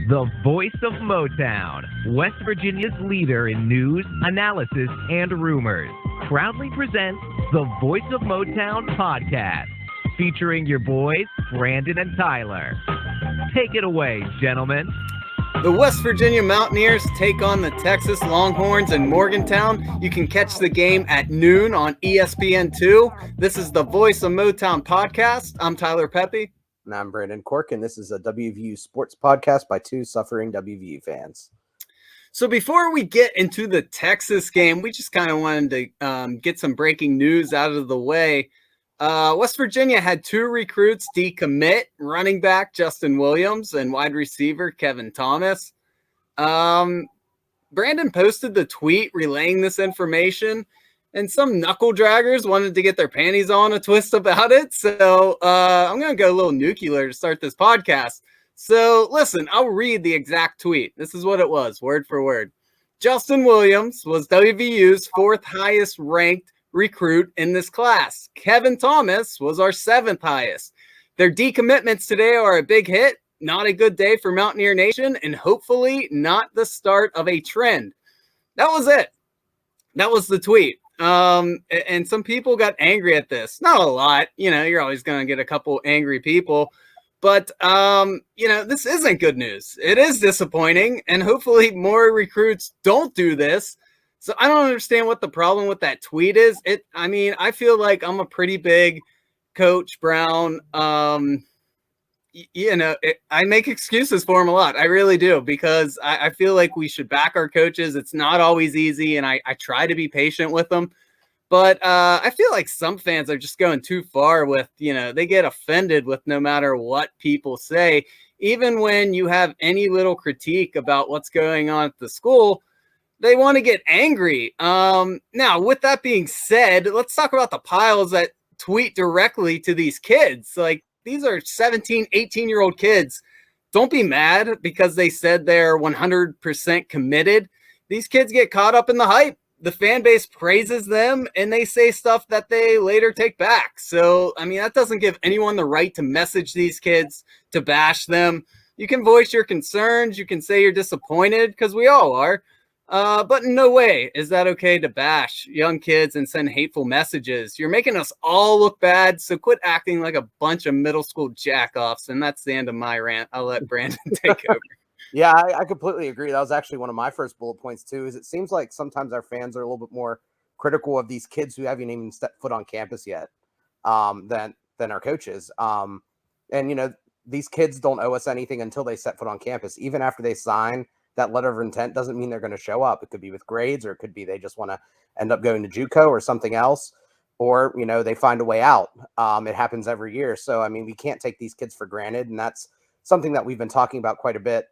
The voice of Motown, West Virginia's leader in news, analysis, and rumors, proudly presents the Voice of Motown podcast, featuring your boys, Brandon and Tyler. Take it away, gentlemen. The West Virginia Mountaineers take on the Texas Longhorns in Morgantown. You can catch the game at noon on ESPN2. This is the Voice of Motown podcast. I'm Tyler Pepe. And I'm Brandon Cork, and this is a WVU sports podcast by two suffering WVU fans. So before we get into the Texas game, we just kind of wanted to get some breaking news out of the way. West Virginia had two recruits decommit, running back Justin Williams and wide receiver Kevin Thomas. Brandon posted the tweet relaying this information, and some knuckle draggers wanted to get their panties on a twist about it. So I'm going to go a little nuclear to start this podcast. So listen, I'll read the exact tweet. This is what it was, word for word. Justin Williams was WVU's fourth highest ranked recruit in this class. Kevin Thomas was our seventh highest. Their decommitments today are a big hit, not a good day for Mountaineer Nation, and hopefully not the start of a trend. That was it. That was the tweet. And some people got angry at this. Not a lot. You know, you're always going to get a couple angry people. But, this isn't good news. It is disappointing, and hopefully more recruits don't do this. So I don't understand what the problem with that tweet is. I feel like I'm a pretty big Coach Brown. I make excuses for him a lot. I really do, because I feel like we should back our coaches. It's not always easy, and I try to be patient with them. But I feel like some fans are just going too far with, they get offended with no matter what people say. Even when you have any little critique about what's going on at the school, they want to get angry. Now, with that being said, let's talk about the piles that tweet directly to these kids. Like, these are 17, 18-year-old kids. Don't be mad because they said they're 100% committed. These kids get caught up in the hype. The fan base praises them, and they say stuff that they later take back. So, that doesn't give anyone the right to message these kids, to bash them. You can voice your concerns. You can say you're disappointed, because we all are. But in no way is that okay to bash young kids and send hateful messages. You're making us all look bad, so quit acting like a bunch of middle school jackoffs. And that's the end of my rant. I'll let Brandon take over. Yeah, I completely agree. That was actually one of my first bullet points, too, is it seems like sometimes our fans are a little bit more critical of these kids who haven't even stepped foot on campus yet than our coaches. These kids don't owe us anything until they set foot on campus. Even after they sign, that letter of intent doesn't mean they're going to show up. It could be with grades, or it could be they just want to end up going to JUCO or something else, or, they find a way out. It happens every year. So, we can't take these kids for granted. And that's something that we've been talking about quite a bit,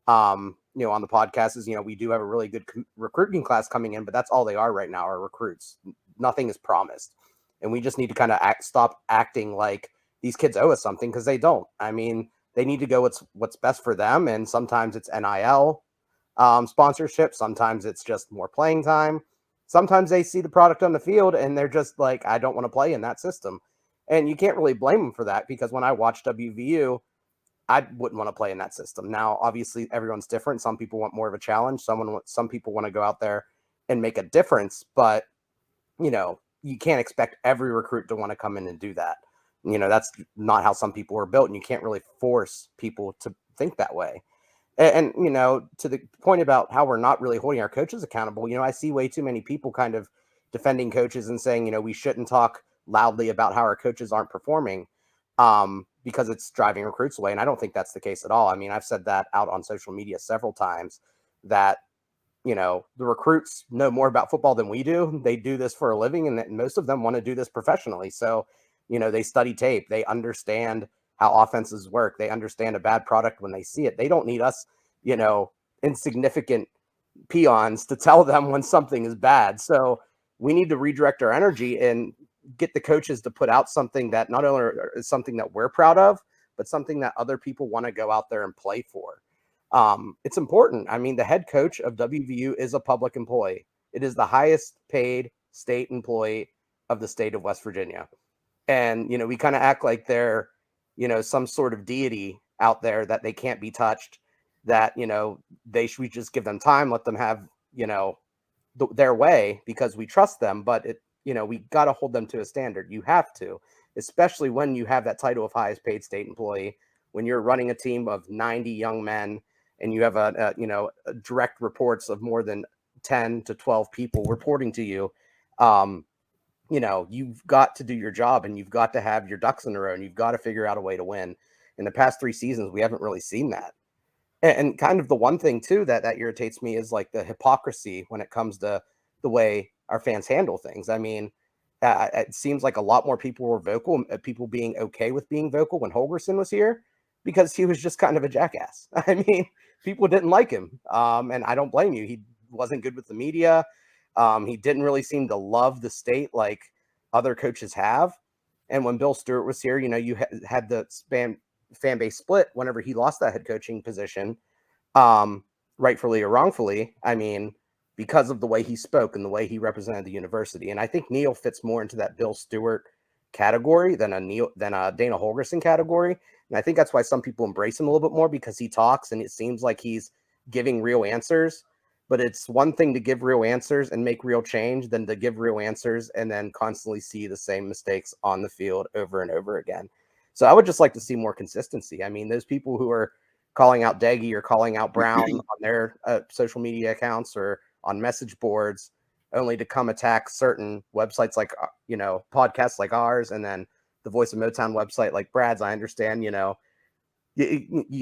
on the podcast is, we do have a really good recruiting class coming in, but that's all they are right now, are recruits. Nothing is promised. And we just need to kind of stop acting like these kids owe us something, because they don't. They need to go what's best for them. And sometimes it's NIL sponsorship. Sometimes it's just more playing time. Sometimes they see the product on the field and they're just like, I don't want to play in that system. And you can't really blame them for that, because when I watch WVU, I wouldn't want to play in that system. Now, obviously, everyone's different. Some people want more of a challenge. Some people want to go out there and make a difference. But, you can't expect every recruit to want to come in and do that. That's not how some people are built, and you can't really force people to think that way. And to the point about how we're not really holding our coaches accountable, I see way too many people kind of defending coaches and saying, we shouldn't talk loudly about how our coaches aren't performing because it's driving recruits away. And I don't think that's the case at all. I've said that out on social media several times, that, the recruits know more about football than we do. They do this for a living, and that most of them want to do this professionally. So, they study tape. They understand how offenses work. They understand a bad product when they see it. They don't need us, insignificant peons to tell them when something is bad. So we need to redirect our energy and get the coaches to put out something that not only is something that we're proud of, but something that other people want to go out there and play for. It's important. The head coach of WVU is a public employee. It is the highest paid state employee of the state of West Virginia. And, we kind of act like they're, some sort of deity out there that they can't be touched. that, we just give them time, let them have, their way because we trust them. But we got to hold them to a standard. You have to, especially when you have that title of highest paid state employee, when you're running a team of 90 young men and you have direct reports of more than 10 to 12 people reporting to you. You've got to do your job and you've got to have your ducks in a row and you've got to figure out a way to win. In the past 3 seasons, we haven't really seen that. And kind of the one thing too that irritates me is like the hypocrisy when it comes to the way our fans handle things. I mean, it seems like a lot more people were vocal, people being okay with being vocal when Holgerson was here, because he was just kind of a jackass. I mean, people didn't like him. And I don't blame you. He wasn't good with the media. He didn't really seem to love the state like other coaches have. And when Bill Stewart was here, you had the fan base split whenever he lost that head coaching position, rightfully or wrongfully. I mean, because of the way he spoke and the way he represented the university. And I think Neil fits more into that Bill Stewart category than a Dana Holgerson category. And I think that's why some people embrace him a little bit more, because he talks and it seems like he's giving real answers. But it's one thing to give real answers and make real change than to give real answers and then constantly see the same mistakes on the field over and over again. So I would just like to see more consistency. I mean, those people who are calling out Deggy or calling out Brown on their social media accounts or on message boards, only to come attack certain websites like, podcasts like ours, and then the Voice of Motown website like Brad's. I understand, you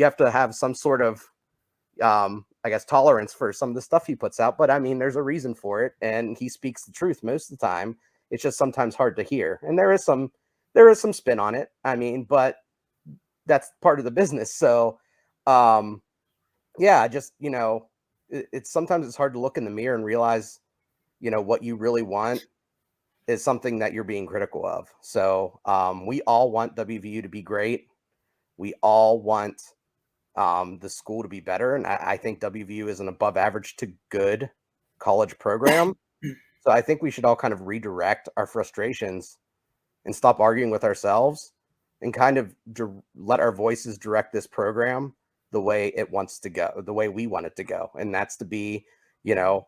have to have some sort of, tolerance for some of the stuff he puts out. But I mean, there's a reason for it. And he speaks the truth most of the time. It's just sometimes hard to hear. And there is some spin on it. I mean, but that's part of the business. So, it's sometimes it's hard to look in the mirror and realize, what you really want is something that you're being critical of. So, we all want WVU to be great. We all want the school to be better. And I think WVU is an above average to good college program. So I think we should all kind of redirect our frustrations and stop arguing with ourselves and kind of let our voices direct this program the way it wants to go, the way we want it to go. And that's to be, no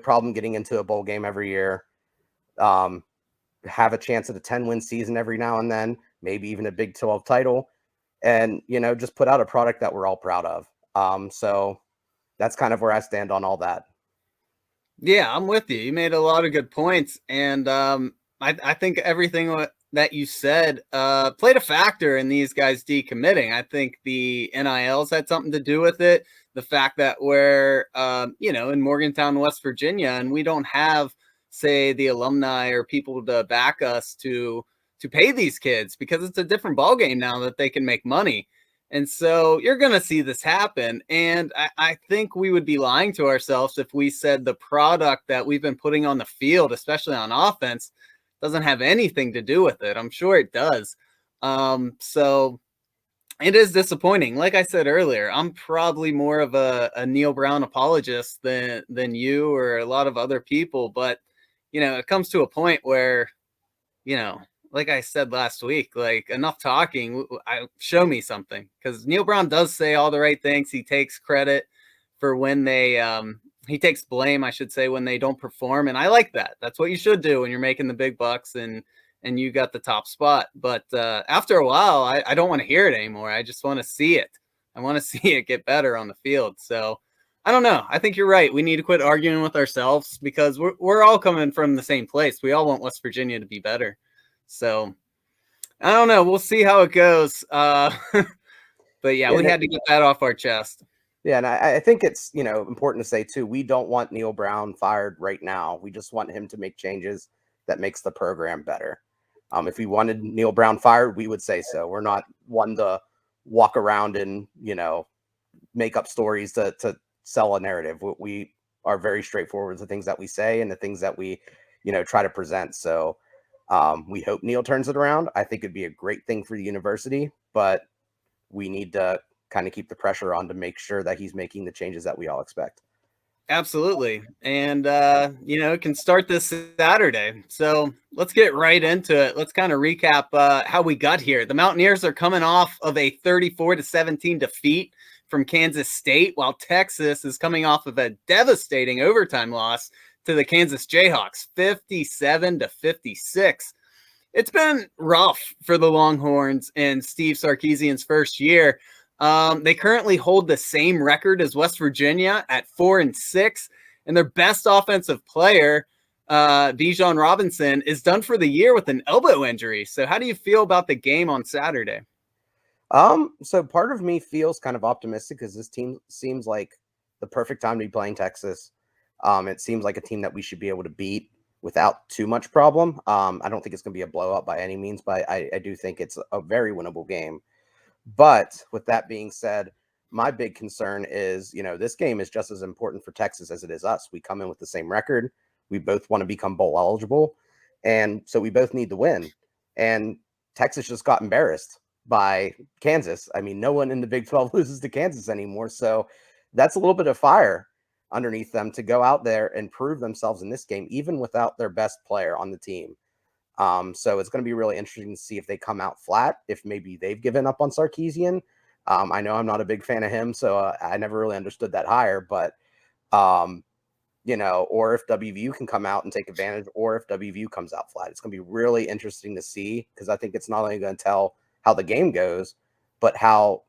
problem getting into a bowl game every year, have a chance at a 10-win season every now and then, maybe even a Big 12 title, and, just put out a product that we're all proud of. So that's kind of where I stand on all that. Yeah, I'm with you. You made a lot of good points. And I think everything that you said played a factor in these guys decommitting. I think the NILs had something to do with it. The fact that we're, in Morgantown, West Virginia, and we don't have, say, the alumni or people to back us to pay these kids, because it's a different ballgame now that they can make money. And so you're going to see this happen. And I think we would be lying to ourselves if we said the product that we've been putting on the field, especially on offense, doesn't have anything to do with it. I'm sure it does. So it is disappointing. Like I said earlier, I'm probably more of a Neil Brown apologist than you or a lot of other people. But, it comes to a point where, like I said last week, like, enough talking. Show me something, because Neil Brown does say all the right things. He takes credit for when he takes blame, I should say, when they don't perform. And I like that. That's what you should do when you're making the big bucks and you got the top spot. But after a while, I don't want to hear it anymore. I just want to see it. I want to see it get better on the field. So I don't know. I think you're right. We need to quit arguing with ourselves, because we're all coming from the same place. We all want West Virginia to be better. So I don't know. We'll see how it goes. But yeah, we had to get that off our chest. Yeah, and I think it's, important to say too, we don't want Neil Brown fired right now. We just want him to make changes that makes the program better. If we wanted Neil Brown fired, we would say so. We're not one to walk around and, make up stories to sell a narrative. We are very straightforward with the things that we say and the things that we, try to present. So we hope Neil turns it around. I think it'd be a great thing for the university, but we need to kind of keep the pressure on to make sure that he's making the changes that we all expect. Absolutely. And, it can start this Saturday. So let's get right into it. Let's kind of recap how we got here. The Mountaineers are coming off of a 34-17 defeat from Kansas State, while Texas is coming off of a devastating overtime loss to the Kansas Jayhawks, 57-56. It's been rough for the Longhorns in Steve Sarkisian's first year. They currently hold the same record as West Virginia at 4-6, and their best offensive player, Bijan Robinson, is done for the year with an elbow injury. So how do you feel about the game on Saturday? So part of me feels kind of optimistic because this team seems like the perfect time to be playing Texas. It seems like a team that we should be able to beat without too much problem. I don't think it's going to be a blowout by any means, but I do think it's a very winnable game. But with that being said, my big concern is, this game is just as important for Texas as it is us. We come in with the same record. We both want to become bowl eligible. And so we both need to win. And Texas just got embarrassed by Kansas. I mean, no one in the Big 12 loses to Kansas anymore. So that's a little bit of fire underneath them to go out there and prove themselves in this game, even without their best player on the team. So it's going to be really interesting to see if they come out flat, if maybe they've given up on Sarkisian. I know I'm not a big fan of him, so I never really understood that hire, but, or if WVU can come out and take advantage, or if WVU comes out flat. It's going to be really interesting to see, because I think it's not only going to tell how the game goes, but how,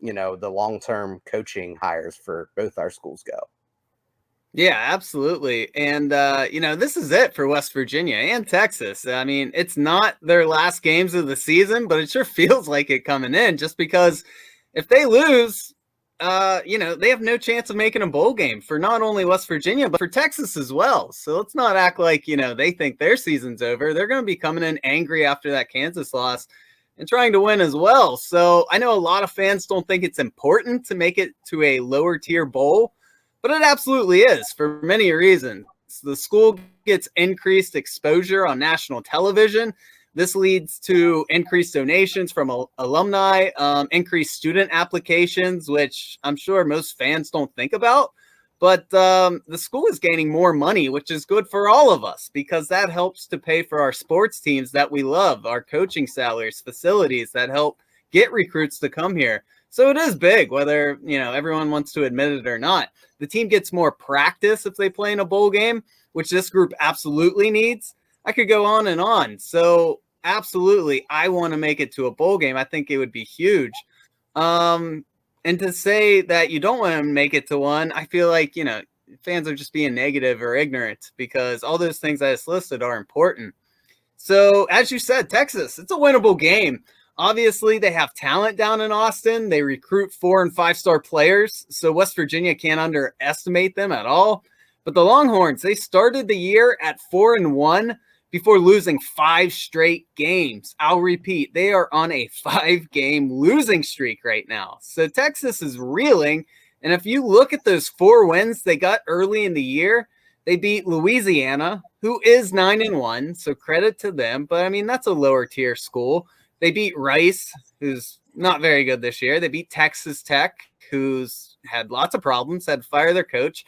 the long-term coaching hires for both our schools go. Yeah, absolutely. And, this is it for West Virginia and Texas. I mean, it's not their last games of the season, but it sure feels like it coming in, just because if they lose, they have no chance of making a bowl game for not only West Virginia, but for Texas as well. So let's not act like, they think their season's over. They're going to be coming in angry after that Kansas loss and trying to win as well. So I know a lot of fans don't think it's important to make it to a lower tier bowl, but it absolutely is for many reasons. The school gets increased exposure on national television. This leads to increased donations from alumni, increased student applications, which I'm sure most fans don't think about. But the school is gaining more money, which is good for all of us, because that helps to pay for our sports teams that we love, our coaching salaries, facilities that help get recruits to come here. So it is big, whether, everyone wants to admit it or not. The team gets more practice if they play in a bowl game, which this group absolutely needs. I could go on and on. So absolutely, I want to make it to a bowl game. I think it would be huge. And to say that you don't want to make it to one, I feel like, fans are just being negative or ignorant, because all those things I just listed are important. So as you said, Texas, it's a winnable game. Obviously, they have talent down in Austin. They recruit 4- and 5-star players, so West Virginia can't underestimate them at all. But the Longhorns, they started the year at 4-1 before losing 5 straight games. I'll repeat, they are on a 5-game losing streak right now. So Texas is reeling, and if you look at those 4 wins they got early in the year, they beat Louisiana, who is 9-1, so credit to them. But, I mean, that's a lower-tier school. They beat Rice, who's not very good this year. They beat Texas Tech, who's had lots of problems, had to fire their coach.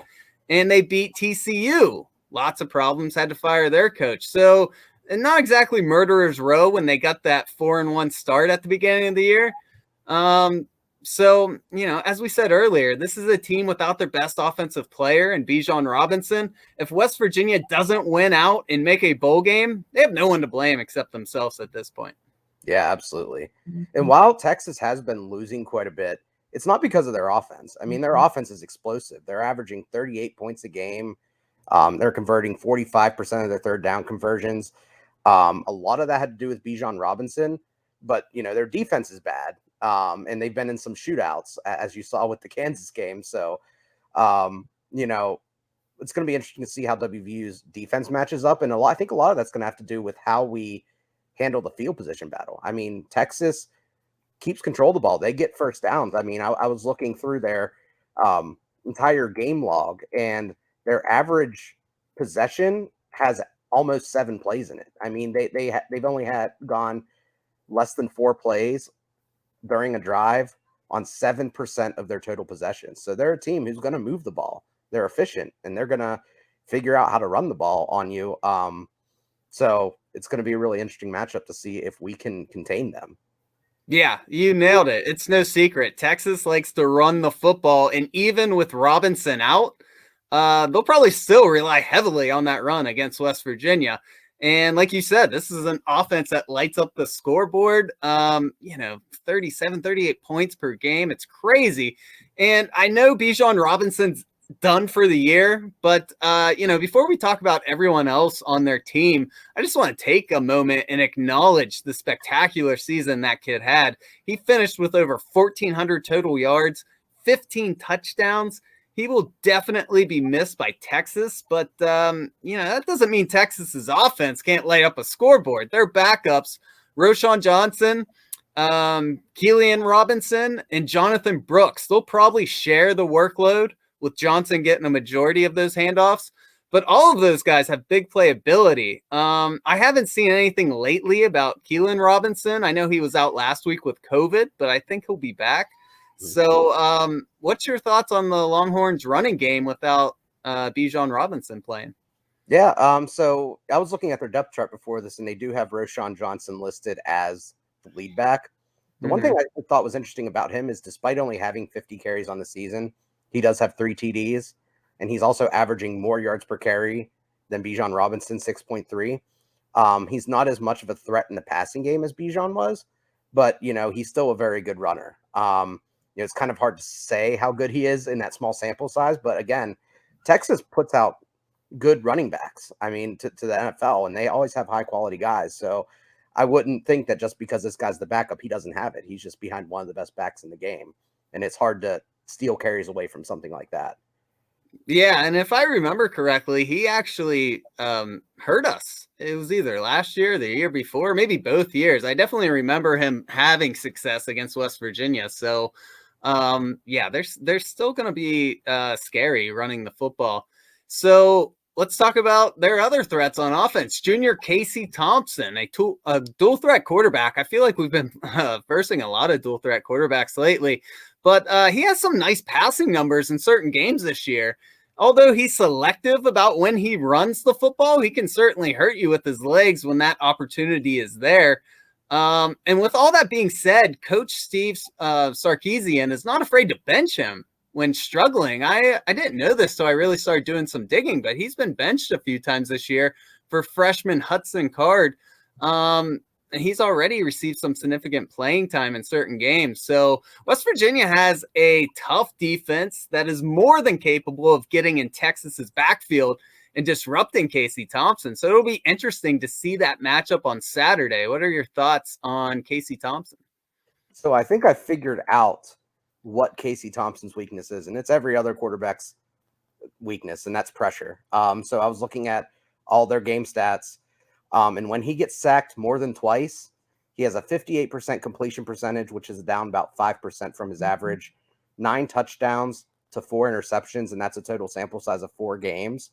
And they beat TCU. Lots of problems, had to fire their coach. So, and not exactly murderer's row when they got that 4-1 start at the beginning of the year. So, as we said earlier, this is a team without their best offensive player and Bijan Robinson. If West Virginia doesn't win out and make a bowl game, they have no one to blame except themselves at this point. Yeah, absolutely. And while Texas has been losing quite a bit, it's not because of their offense. I mean, their offense is explosive. They're averaging 38 points a game. They're converting 45% of their third down conversions. A lot of that had to do with Bijan Robinson, but, their defense is bad. And they've been in some shootouts, as you saw with the Kansas game. So, it's going to be interesting to see how WVU's defense matches up. And I think a lot of that's going to have to do with how we handle the field position battle. I mean, Texas keeps control of the ball. They get first downs. I mean, I was looking through their entire game log, and their average possession has almost 7 plays in it. I mean, they've only gone less than 4 plays during a drive on 7% of their total possessions. So they're a team who's going to move the ball. They're efficient, and they're going to figure out how to run the ball on you. So it's going to be a really interesting matchup to see if we can contain them. Yeah, you nailed it. It's no secret. Texas likes to run the football, and even with Robinson out, they'll probably still rely heavily on that run against West Virginia. And like you said, this is an offense that lights up the scoreboard. 37, 38 points per game. It's crazy. And I know Bijan Robinson's done for the year, but before we talk about everyone else on their team, I just want to take a moment and acknowledge the spectacular season that kid had. He finished with over 1,400 total yards, 15 touchdowns. He will definitely be missed by Texas, but that doesn't mean Texas's offense can't lay up a scoreboard. Their backups, Roshan Johnson, Keelan Robinson, and Jonathan Brooks, they'll probably share the workload, with Johnson getting a majority of those handoffs. But all of those guys have big playability. I haven't seen anything lately about Keelan Robinson. I know he was out last week with COVID, but I think he'll be back. So what's your thoughts on the Longhorns running game without Bijan Robinson playing? Yeah, so I was looking at their depth chart before this, and they do have Roshan Johnson listed as the lead back. The one thing I thought was interesting about him is despite only having 50 carries on the season, he does have 3 TDs, and he's also averaging more yards per carry than Bijan Robinson, 6.3. He's not as much of a threat in the passing game as Bijan was, but, he's still a very good runner. It's kind of hard to say how good he is in that small sample size, but again, Texas puts out good running backs, to the NFL, and they always have high-quality guys, so I wouldn't think that just because this guy's the backup, he doesn't have it. He's just behind one of the best backs in the game, and it's hard to steal carries away from something like that. Yeah, and if I remember correctly, he actually hurt us. It was either last year or the year before, maybe both years. I definitely remember him having success against West Virginia. So, they're still going to be scary running the football. So let's talk about their other threats on offense. Junior Casey Thompson, a dual threat quarterback. I feel like we've been versing a lot of dual threat quarterbacks lately. But he has some nice passing numbers in certain games this year. Although he's selective about when he runs the football, he can certainly hurt you with his legs when that opportunity is there. And with all that being said, Coach Steve Sarkisian is not afraid to bench him when struggling. I didn't know this, so I really started doing some digging, but he's been benched a few times this year for freshman Hudson Card. And he's already received some significant playing time in certain games. So West Virginia has a tough defense that is more than capable of getting in Texas's backfield and disrupting Casey Thompson. So it'll be interesting to see that matchup on Saturday. What are your thoughts on Casey Thompson? So I think I figured out what Casey Thompson's weakness is, and it's every other quarterback's weakness, and that's pressure. So I was looking at all their game stats. And when he gets sacked more than twice, he has a 58% completion percentage, which is down about 5% from his average, 9 touchdowns to 4 interceptions, and that's a total sample size of 4 games.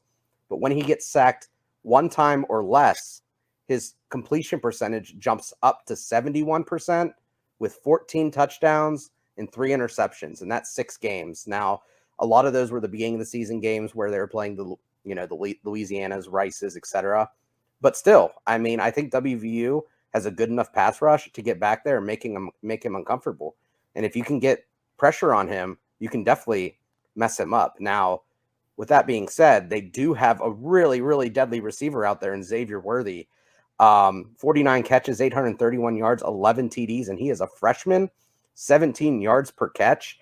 But when he gets sacked one time or less, his completion percentage jumps up to 71% with 14 touchdowns and 3 interceptions, and that's 6 games. Now, a lot of those were the beginning of the season games where they were playing the Louisianas, Rices, etc. But still, I think WVU has a good enough pass rush to get back there and make him uncomfortable. And if you can get pressure on him, you can definitely mess him up. Now, with that being said, they do have a really, really deadly receiver out there in Xavier Worthy. 49 catches, 831 yards, 11 TDs, and he is a freshman, 17 yards per catch.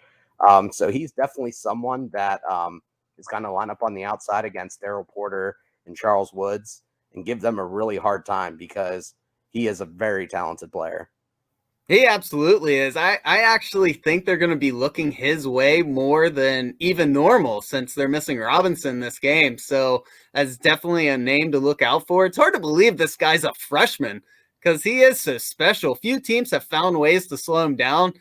So he's definitely someone that is going to line up on the outside against Daryl Porter and Charles Woods and give them a really hard time because he is a very talented player. He absolutely is. I actually think they're going to be looking his way more than even normal since they're missing Robinson this game. So that's definitely a name to look out for. It's hard to believe this guy's a freshman because he is so special. Few teams have found ways to slow him down.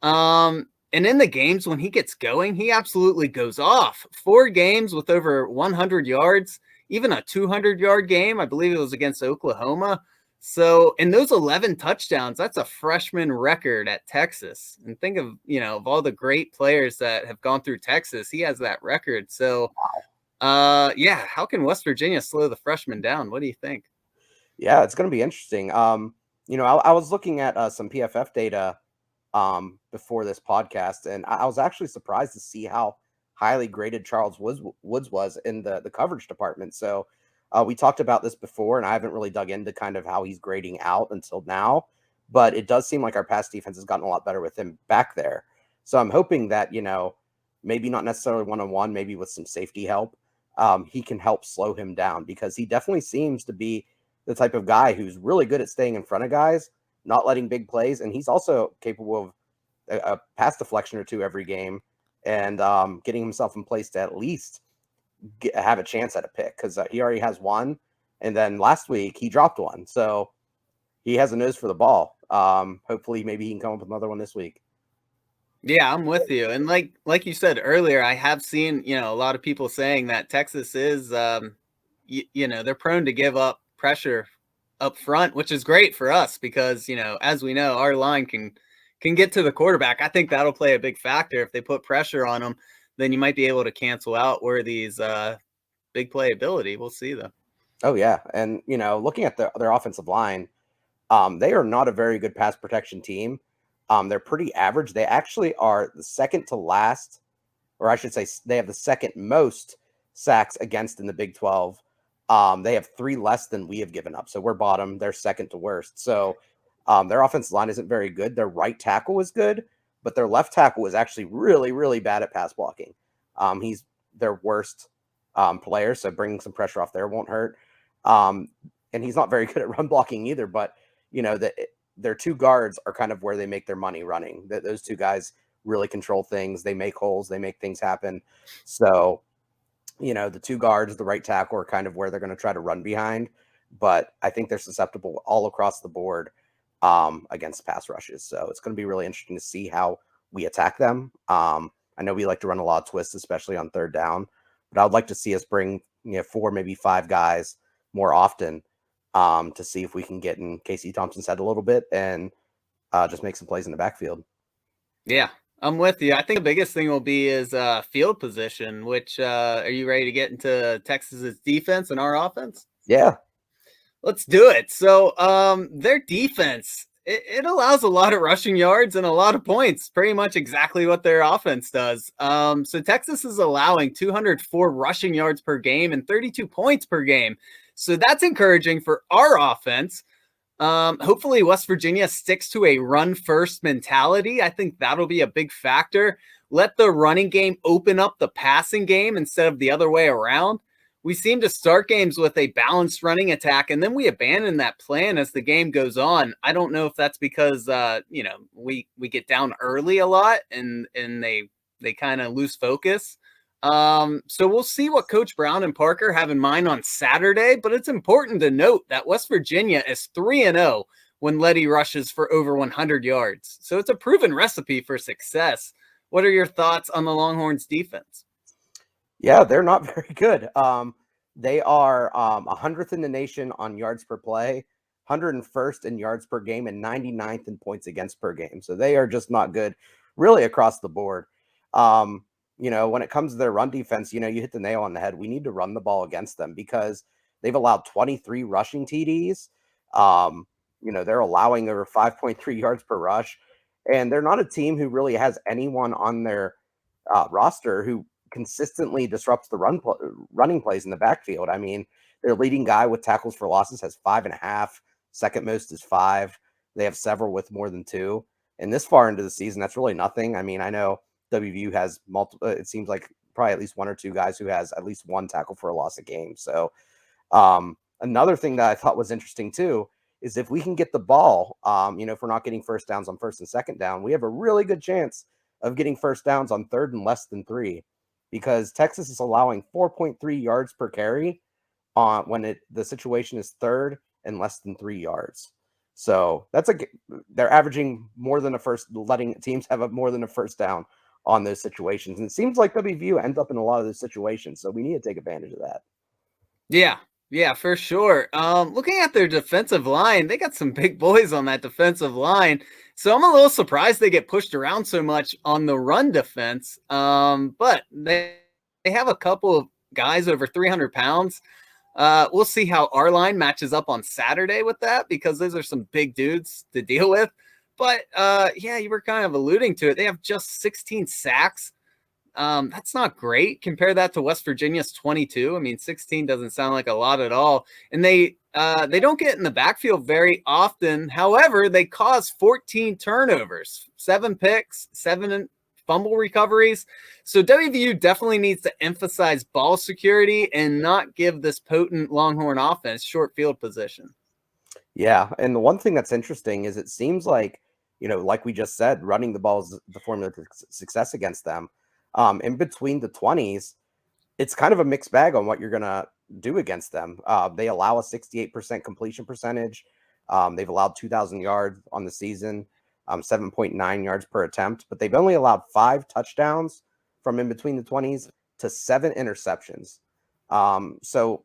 And in the games when he gets going, he absolutely goes off. 4 games with over 100 yards. Even a 200-yard game, I believe it was against Oklahoma. So in those 11 touchdowns, that's a freshman record at Texas. And think of, of all the great players that have gone through Texas, he has that record. So, how can West Virginia slow the freshman down? What do you think? Yeah, it's going to be interesting. I was looking at some PFF data before this podcast, and I was actually surprised to see how highly graded Charles Woods was in the coverage department. So we talked about this before, and I haven't really dug into kind of how he's grading out until now, but it does seem like our pass defense has gotten a lot better with him back there. So I'm hoping that, maybe not necessarily one-on-one, maybe with some safety help, he can help slow him down, because he definitely seems to be the type of guy who's really good at staying in front of guys, not letting big plays, and he's also capable of a pass deflection or two every game, and getting himself in place to at least have a chance at a pick, because he already has one, and then last week he dropped one, so he has a nose for the ball. Hopefully, maybe he can come up with another one this week. Yeah, I'm with you. And like you said earlier, I have seen, a lot of people saying that Texas is, they're prone to give up pressure up front, which is great for us because, as we know, our line can get to the quarterback. I think that'll play a big factor. If they put pressure on them, then you might be able to cancel out Worthy's big play ability. We'll see, though. Oh, yeah. And, looking at their offensive line, they are not a very good pass protection team. They're pretty average. They actually are the second to last, or I should say they have the second most sacks against in the Big 12. They have 3 less than we have given up. So we're bottom. They're second to worst. So their offensive line isn't very good. Their right tackle is good, but their left tackle is actually really, really bad at pass blocking. He's their worst player, so bringing some pressure off there won't hurt. And he's not very good at run blocking either, but, their 2 guards are kind of where they make their money running. Those 2 guys really control things. They make holes. They make things happen. So, the 2 guards, the right tackle, are kind of where they're going to try to run behind. But I think they're susceptible all across the board against pass rushes. So it's going to be really interesting to see how we attack them. I know we like to run a lot of twists, especially on third down. But I would like to see us bring 4, maybe 5 guys more often to see if we can get in Casey Thompson's head a little bit and just make some plays in the backfield. Yeah, I'm with you. I think the biggest thing will be is field position, which are you ready to get into Texas's defense and our offense? Yeah. Let's do it. So their defense, it allows a lot of rushing yards and a lot of points, pretty much exactly what their offense does. So Texas is allowing 204 rushing yards per game and 32 points per game. So that's encouraging for our offense. Hopefully West Virginia sticks to a run-first mentality. I think that'll be a big factor. Let the running game open up the passing game instead of the other way around. We seem to start games with a balanced running attack, and then we abandon that plan as the game goes on. I don't know if that's because, we get down early a lot and they kind of lose focus. So we'll see what Coach Brown and Parker have in mind on Saturday, but it's important to note that West Virginia is 3-0 when Letty rushes for over 100 yards. So it's a proven recipe for success. What are your thoughts on the Longhorns defense? Yeah, they're not very good. They are 100th in the nation on yards per play, 101st in yards per game, and 99th in points against per game. So they are just not good really across the board. When it comes to their run defense, you hit the nail on the head. We need to run the ball against them because they've allowed 23 rushing TDs. They're allowing over 5.3 yards per rush. And they're not a team who really has anyone on their roster who consistently disrupts the running plays in the backfield. I mean, their leading guy with tackles for losses has 5.5. Second most is 5. They have several with more than 2. And this far into the season, that's really nothing. I mean, I know WVU has multiple. It seems like probably at least 1 or 2 guys who has at least 1 tackle for a loss a game. So another thing that I thought was interesting too is if we can get the ball, if we're not getting first downs on first and second down, we have a really good chance of getting first downs on third and less than 3, because Texas is allowing 4.3 yards per carry when the situation is third and less than 3 yards. So they're averaging more than letting teams have more than a first down on those situations. And it seems like WVU ends up in a lot of those situations. So we need to take advantage of that. Yeah, for sure. Looking at their defensive line, they got some big boys on that defensive line. So I'm a little surprised they get pushed around so much on the run defense. But they have a couple of guys over 300 pounds. We'll see how our line matches up on Saturday with that, because those are some big dudes to deal with. But yeah, you were kind of alluding to it. They have just 16 sacks. That's not great. Compare that to West Virginia's 22. I mean, 16 doesn't sound like a lot at all. And they don't get in the backfield very often. However, they cause 14 turnovers, 7 picks, 7 fumble recoveries. So WVU definitely needs to emphasize ball security and not give this potent Longhorn offense short field position. Yeah, and the one thing that's interesting is it seems like, like we just said, running the ball is the formula to success against them. In between the 20s, it's kind of a mixed bag on what you're going to do against them. They allow a 68% completion percentage. They've allowed 2,000 yards on the season, 7.9 yards per attempt, but they've only allowed 5 touchdowns from in between the 20s to 7 interceptions. So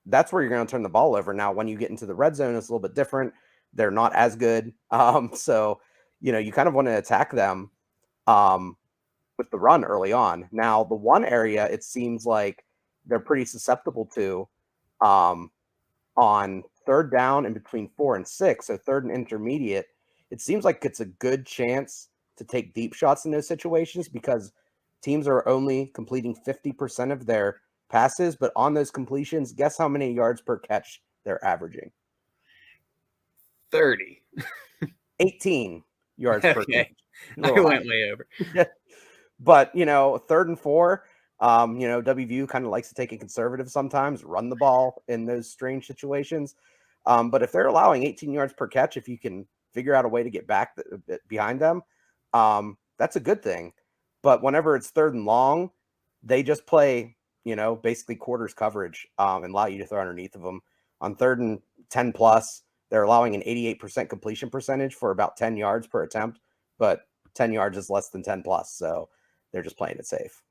that's where you're going to turn the ball over. Now, when you get into the red zone, it's a little bit different. They're not as good. So, you kind of want to attack them with the run early on. Now, the one area it seems like they're pretty susceptible to on third down in between 4 and 6, so third and intermediate, it seems like it's a good chance to take deep shots in those situations because teams are only completing 50% of their passes, but on those completions, guess how many yards per catch they're averaging? 30. 18 yards per catch. I went way over. But, third and 4, WVU kind of likes to take a conservative sometimes, run the ball in those strange situations. But if they're allowing 18 yards per catch, if you can figure out a way to get back behind them, that's a good thing. But whenever it's third and long, they just play, basically quarters coverage and allow you to throw underneath of them. On third and 10 plus, they're allowing an 88% completion percentage for about 10 yards per attempt, but 10 yards is less than 10 plus. So they're just playing it safe.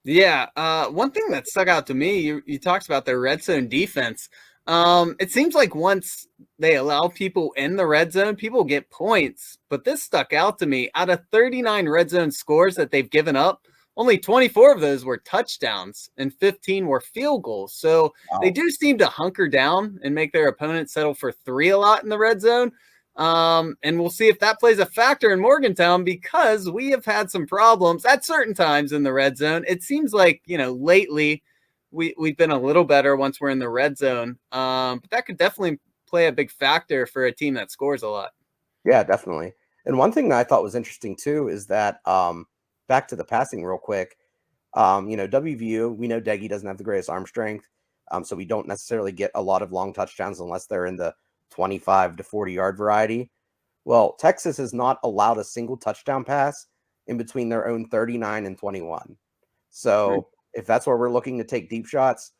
Yeah. One thing that stuck out to me, you talked about their red zone defense. It seems like once they allow people in the red zone, people get points. But this stuck out to me. Out of 39 red zone scores that they've given up, only 24 of those were touchdowns and 15 were field goals. So They do seem to hunker down and make their opponents settle for 3 a lot in the red zone. And we'll see if that plays a factor in Morgantown because we have had some problems at certain times in the red zone. It seems like, lately we've been a little better once we're in the red zone. But that could definitely play a big factor for a team that scores a lot. Yeah, definitely. And one thing that I thought was interesting too is that back to the passing real quick. WVU, we know Deggy doesn't have the greatest arm strength. So we don't necessarily get a lot of long touchdowns unless they're in the 25 to 40 yard variety. Well, Texas has not allowed a single touchdown pass in between their own 39 and 21. So if that's where we're looking to take deep shots,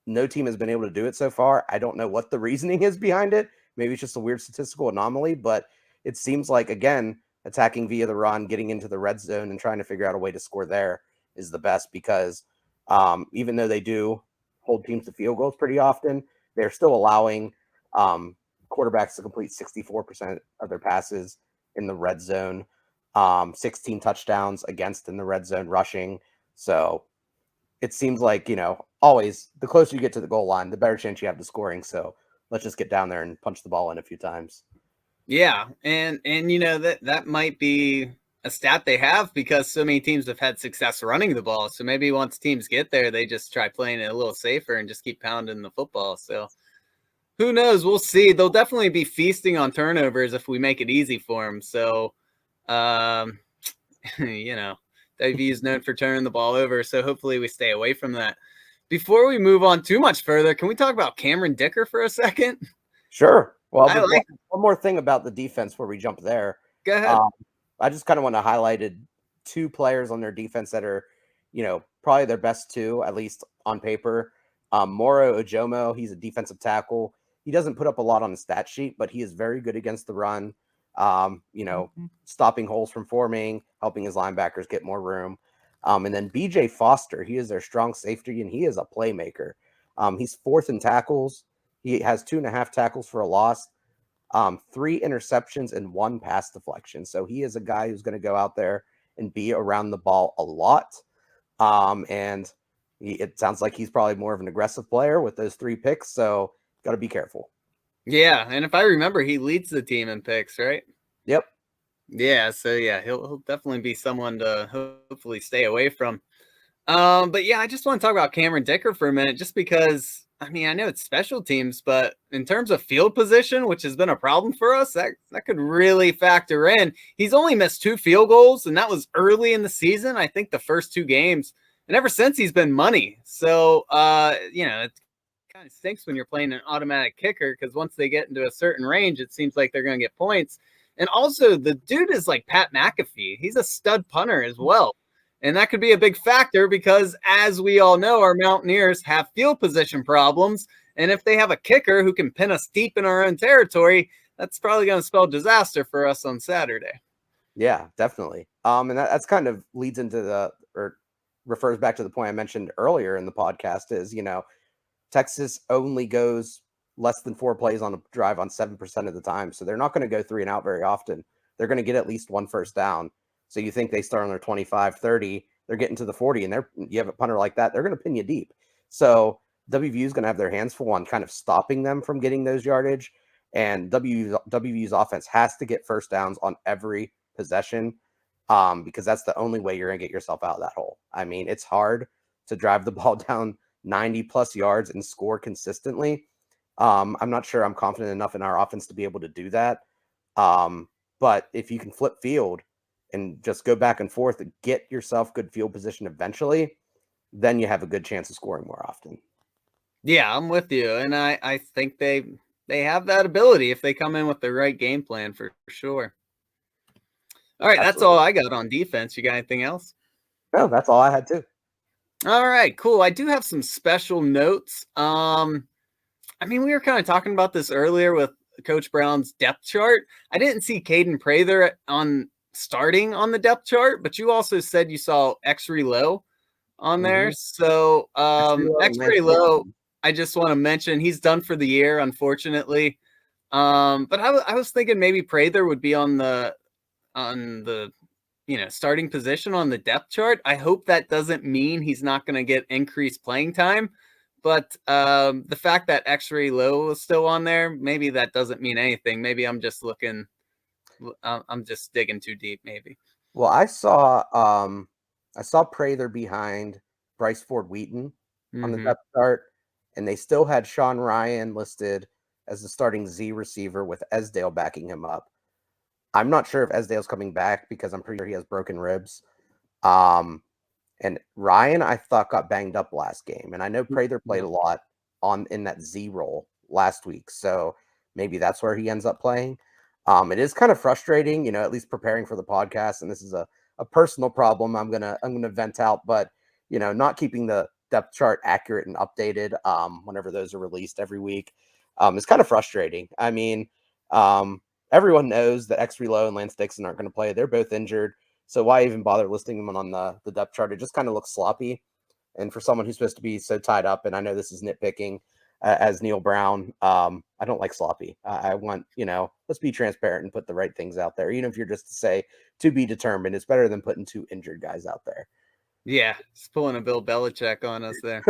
no team has been able to do it so far. I don't know what the reasoning is behind it. Maybe it's just a weird statistical anomaly, but it seems like, again, attacking via the run, getting into the red zone and trying to figure out a way to score there is the best because even though they do hold teams to field goals pretty often, they're still allowing quarterbacks to complete 64% of their passes in the red zone, 16 touchdowns against in the red zone rushing. So it seems like, always the closer you get to the goal line, the better chance you have to scoring. So let's just get down there and punch the ball in a few times. Yeah. And that might be a stat they have because so many teams have had success running the ball. So maybe once teams get there, they just try playing it a little safer and just keep pounding the football. So who knows? We'll see. They'll definitely be feasting on turnovers if we make it easy for them. So, WVU is known for turning the ball over. So hopefully we stay away from that. Before we move on too much further, can we talk about Cameron Dicker for a second? Sure. Well, one more thing about the defense before we jump there. Go ahead. I just kind of want to highlight 2 players on their defense that are, probably their best 2, at least on paper. Moro Ojomo, he's a defensive tackle. He doesn't put up a lot on the stat sheet, but he is very good against the run. Stopping holes from forming, helping his linebackers get more room. And then BJ Foster, he is their strong safety, and he is a playmaker. He's 4th in tackles. He has 2.5 tackles for a loss, 3 interceptions, and 1 pass deflection. So he is a guy who's going to go out there and be around the ball a lot. It sounds like he's probably more of an aggressive player with those 3 picks. So got to be careful. Yeah. And if I remember, he leads the team in picks, right? Yep. Yeah, so yeah, he'll definitely be someone to hopefully stay away from. But yeah, I just want to talk about Cameron Dicker for a minute, just because I mean I know it's special teams, but in terms of field position, which has been a problem for us, that could really factor in. He's only missed 2 field goals, and that was early in the season. I think the first 2 games, and ever since he's been money. So it kind of stinks when you're playing an automatic kicker, because once they get into a certain range, it seems like they're going to get points. And also, the dude is like Pat McAfee. He's a stud punter as well. And that could be a big factor because, as we all know, our Mountaineers have field position problems. And if they have a kicker who can pin us deep in our own territory, that's probably going to spell disaster for us on Saturday. Yeah, definitely. And that's kind of leads into or refers back to the point I mentioned earlier in the podcast is, Texas only goes less than 4 plays on a drive on 7% of the time. So they're not going to go 3 and out very often. They're going to get at least 1 first down. So you think they start on their 25, 30, they're getting to the 40, and you have a punter like that, they're going to pin you deep. So WVU is going to have their hands full on kind of stopping them from getting those yardage. And WVU's offense has to get first downs on every possession, because that's the only way you're going to get yourself out of that hole. I mean, it's hard to drive the ball down 90 plus yards and score consistently. I'm not sure I'm confident enough in our offense to be able to do that. But if you can flip field and just go back and forth and get yourself good field position eventually, then you have a good chance of scoring more often. Yeah, I'm with you. And I think they have that ability if they come in with the right game plan for sure. All right, that's all I got on defense. You got anything else? No, that's all I had too. All right, cool. I do have some special notes. I mean, we were kind of talking about this earlier with Coach Brown's depth chart. I didn't see Caden Prather starting on the depth chart, but you also said you saw X-Ray Low on there. So X-Ray Low, I just want to mention he's done for the year, unfortunately. But I was thinking maybe Prather would be on the starting position on the depth chart. I hope that doesn't mean he's not going to get increased playing time. But the fact that X-Ray Low is still on there, maybe that doesn't mean anything. Maybe I'm just digging too deep, maybe. Well, I saw Prather behind Bryce Ford Wheaton on the depth chart, and they still had Sean Ryan listed as the starting Z receiver with Esdale backing him up. I'm not sure if Esdale's coming back because I'm pretty sure he has broken ribs. And Ryan, I thought, got banged up last game. And I know Prather played a lot in that Z role last week. So maybe that's where he ends up playing. It is kind of frustrating, at least preparing for the podcast. And this is a personal problem I'm gonna vent out, but not keeping the depth chart accurate and updated whenever those are released every week is kind of frustrating. I mean, everyone knows that X-Ray Low and Lance Dixon aren't going to play. They're both injured. So why even bother listing them on the depth chart? It just kind of looks sloppy. And for someone who's supposed to be so tied up, and I know this is nitpicking as Neil Brown, I don't like sloppy. I want, let's be transparent and put the right things out there. Even if you're just to say to be determined, it's better than putting 2 injured guys out there. Yeah, it's pulling a Bill Belichick on us there.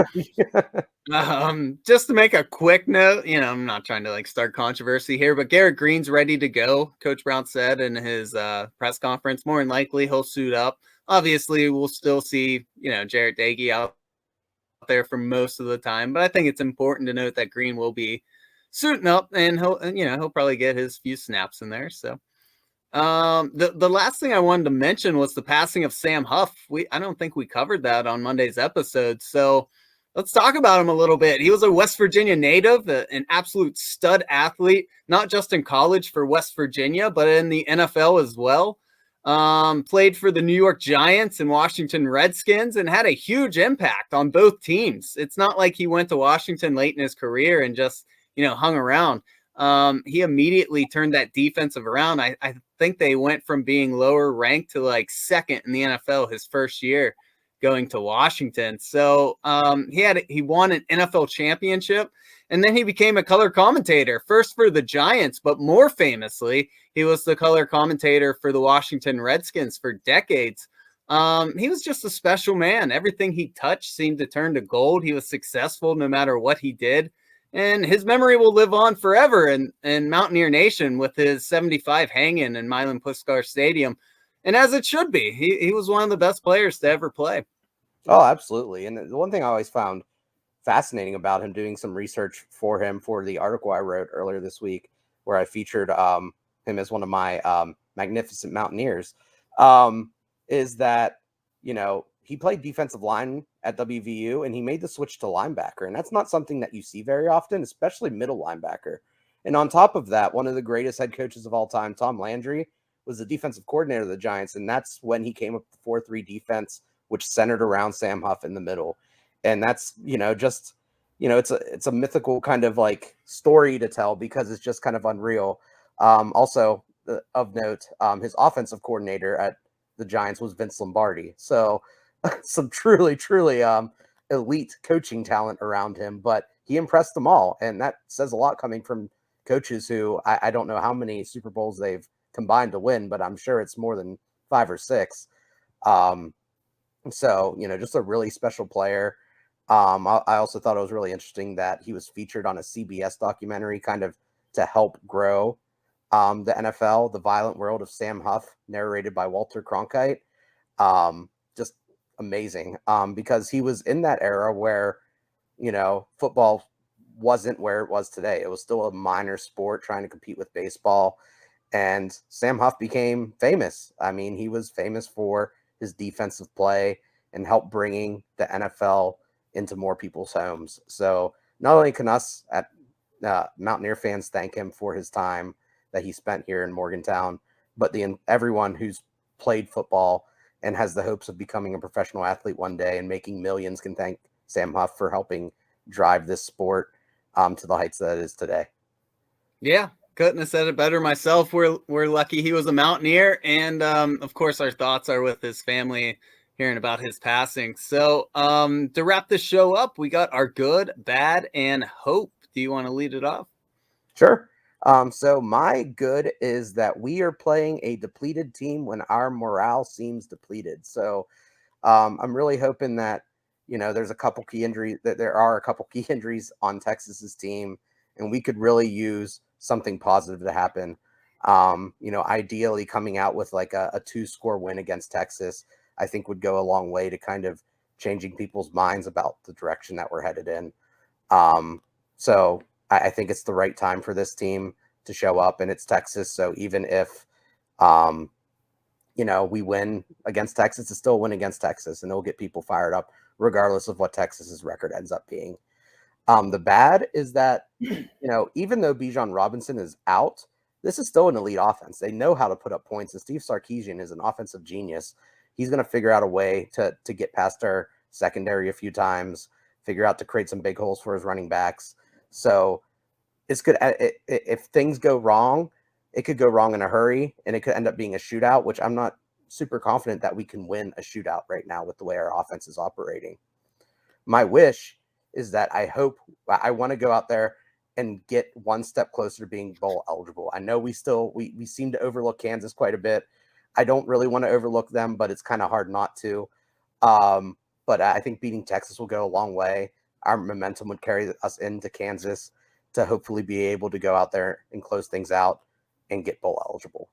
Just to make a quick note, I'm not trying to start controversy here, but Garrett Green's ready to go. Coach Brown said in his press conference, more than likely he'll suit up. Obviously, we'll still see, Jarrett Dagey out there for most of the time, but I think it's important to note that Green will be suiting up, and he'll probably get his few snaps in there. So. The last thing I wanted to mention was the passing of Sam Huff. I don't think we covered that on Monday's episode. So let's talk about him a little bit. He was a West Virginia native, an absolute stud athlete, not just in college for West Virginia, but in the NFL as well. Played for the New York Giants and Washington Redskins and had a huge impact on both teams. It's not like he went to Washington late in his career and just, hung around. He immediately turned that defensive around. I think they went from being lower ranked to second in the NFL his first year going to Washington. So he won an NFL championship, and then he became a color commentator, first for the Giants, but more famously, he was the color commentator for the Washington Redskins for decades. He was just a special man. Everything he touched seemed to turn to gold. He was successful no matter what he did. and his memory will live on forever in Mountaineer Nation with his 75 hanging in Milan Puskar Stadium. And as it should be, he was one of the best players to ever play. Oh, absolutely. And the one thing I always found fascinating about him, doing some research for him for the article I wrote earlier this week, where I featured him as one of my magnificent Mountaineers, is that, he played defensive line at WVU and he made the switch to linebacker. And that's not something that you see very often, especially middle linebacker. And on top of that, one of the greatest head coaches of all time, Tom Landry, was the defensive coordinator of the Giants. And that's when he came up with the 4-3 defense, which centered around Sam Huff in the middle. And that's, it's a mythical kind of like story to tell because it's just kind of unreal. Also of note, his offensive coordinator at the Giants was Vince Lombardi. So some truly elite coaching talent around him, but he impressed them all. And that says a lot coming from coaches who I don't know how many Super Bowls they've combined to win, but I'm sure it's more than 5 or 6. So, just a really special player. I also thought it was really interesting that he was featured on a CBS documentary kind of to help grow the NFL, The Violent World of Sam Huff, narrated by Walter Cronkite. Just amazing because he was in that era where, football wasn't where it was today. It was still a minor sport trying to compete with baseball. And Sam Huff became famous. I mean, he was famous for his defensive play and helped bringing the NFL into more people's homes. So not only can us at Mountaineer fans thank him for his time that he spent here in Morgantown, but everyone who's played football and has the hopes of becoming a professional athlete one day and making millions can thank Sam Huff for helping drive this sport to the heights that it is today. Yeah, couldn't have said it better myself. We're lucky he was a Mountaineer, and of course our thoughts are with his family hearing about his passing. So to wrap this show up, we got our good, bad, and hope. Do you want to lead it off? Sure. So my good is that we are playing a depleted team when our morale seems depleted. So I'm really hoping that, there's a couple key injuries, that there are a couple key injuries on Texas's team, and we could really use something positive to happen. Ideally coming out with like a 2-score win against Texas, I think would go a long way to kind of changing people's minds about the direction that we're headed in. So I think it's the right time for this team to show up, and it's Texas. So even if, we win against Texas, it's still a win against Texas, and it'll get people fired up regardless of what Texas's record ends up being. The bad is that, even though Bijan Robinson is out, this is still an elite offense. They know how to put up points, and Steve Sarkisian is an offensive genius. He's going to figure out a way to get past our secondary a few times, figure out to create some big holes for his running backs. So it's good. If things go wrong, it could go wrong in a hurry, and it could end up being a shootout, which I'm not super confident that we can win a shootout right now with the way our offense is operating. My wish is that I want to go out there and get one step closer to being bowl eligible. I know we seem to overlook Kansas quite a bit. I don't really want to overlook them, but it's kind of hard not to. But I think beating Texas will go a long way. Our momentum would carry us into Kansas to hopefully be able to go out there and close things out and get bowl eligible.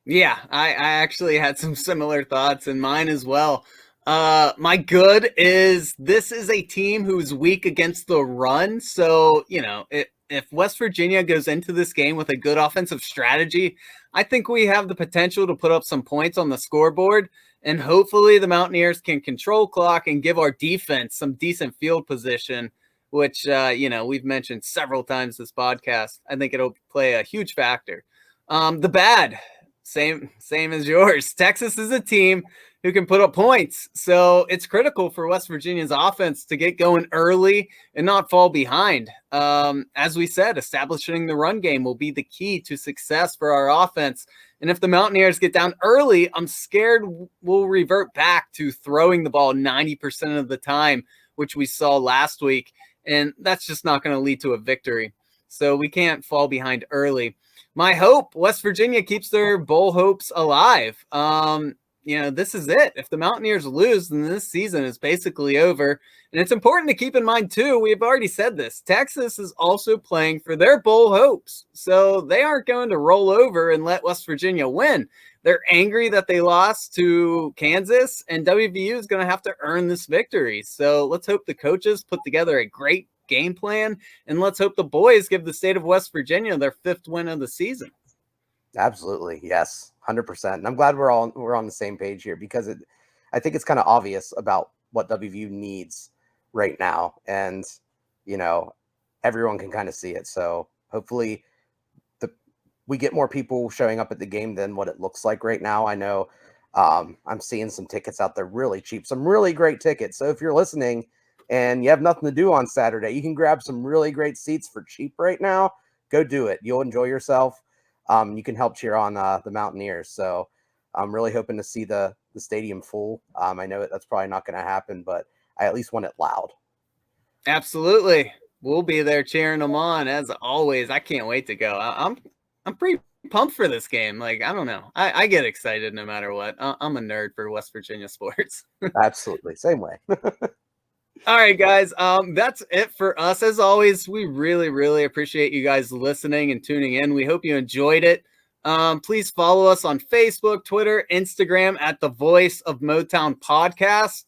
Yeah, I actually had some similar thoughts in mine as well. My good is this is a team who's weak against the run. So, if West Virginia goes into this game with a good offensive strategy, I think we have the potential to put up some points on the scoreboard, and hopefully the Mountaineers can control clock and give our defense some decent field position, which, we've mentioned several times this podcast. I think it'll play a huge factor. The bad, same as yours. Texas is a team who can put up points. So it's critical for West Virginia's offense to get going early and not fall behind. As we said, establishing the run game will be the key to success for our offense. And if the Mountaineers get down early, I'm scared we'll revert back to throwing the ball 90% of the time, which we saw last week. And that's just not going to lead to a victory. So we can't fall behind early. My hope, West Virginia keeps their bowl hopes alive. this is it. If the Mountaineers lose, then this season is basically over. And it's important to keep in mind, too, we've already said this, Texas is also playing for their bowl hopes. So they aren't going to roll over and let West Virginia win. They're angry that they lost to Kansas, and WVU is going to have to earn this victory. So let's hope the coaches put together a great game plan, and let's hope the boys give the state of West Virginia their 5th win of the season. Absolutely. Yes. 100%. And I'm glad we're on the same page here, because I think it's kind of obvious about what WVU needs right now. And, everyone can kind of see it. So hopefully we get more people showing up at the game than what it looks like right now. I know I'm seeing some tickets out there really cheap, some really great tickets. So if you're listening and you have nothing to do on Saturday, you can grab some really great seats for cheap right now. Go do it. You'll enjoy yourself. You can help cheer on the Mountaineers. So I'm really hoping to see the stadium full. I know that's probably not going to happen, but I at least want it loud. Absolutely. We'll be there cheering them on as always. I can't wait to go. I'm pretty pumped for this game. Like, I don't know. I get excited no matter what. I'm a nerd for West Virginia sports. Absolutely. Same way. All right, guys. That's it for us. As always, we really, really appreciate you guys listening and tuning in. We hope you enjoyed it. Please follow us on Facebook, Twitter, Instagram at The Voice of Motown Podcast.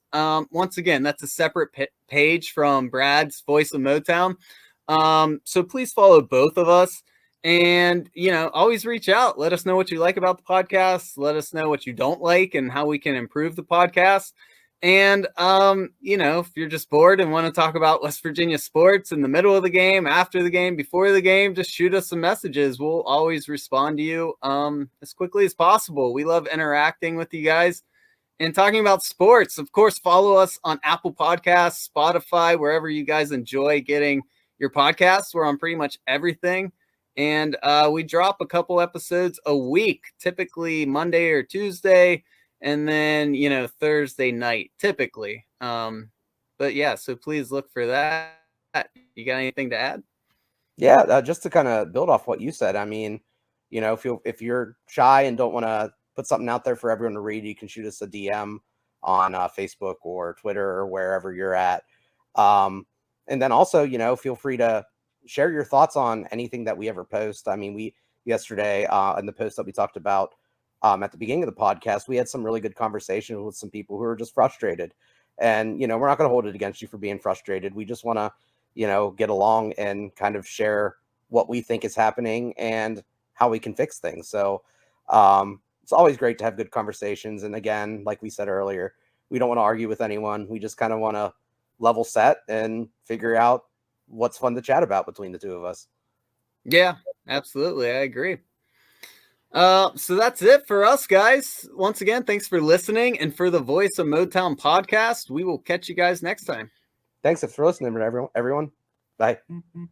Once again, that's a separate page from Brad's Voice of Motown. So please follow both of us. And, always reach out. Let us know what you like about the podcast. Let us know what you don't like and how we can improve the podcast. And, if you're just bored and want to talk about West Virginia sports in the middle of the game, after the game, before the game, just shoot us some messages. We'll always respond to you as quickly as possible. We love interacting with you guys and talking about sports. Of course, follow us on Apple Podcasts, Spotify, wherever you guys enjoy getting your podcasts. We're on pretty much everything. And we drop a couple episodes a week, typically Monday or Tuesday, and then, Thursday night, typically. But yeah, so please look for that. You got anything to add? Yeah, just to kind of build off what you said. I mean, if you're shy and don't want to put something out there for everyone to read, you can shoot us a DM on Facebook or Twitter or wherever you're at. And then also, feel free to share your thoughts on anything that we ever post. I mean, we yesterday in the post that we talked about at the beginning of the podcast, we had some really good conversations with some people who are just frustrated. And, we're not going to hold it against you for being frustrated. We just want to, get along and kind of share what we think is happening and how we can fix things. So it's always great to have good conversations. And again, like we said earlier, we don't want to argue with anyone. We just kind of want to level set and figure out what's fun to chat about between the two of us. Yeah, absolutely. I agree. So that's it for us, guys. Once again, thanks for listening. And for the Voice of Motown podcast, we will catch you guys next time. Thanks for listening, everyone. Bye. Mm-hmm.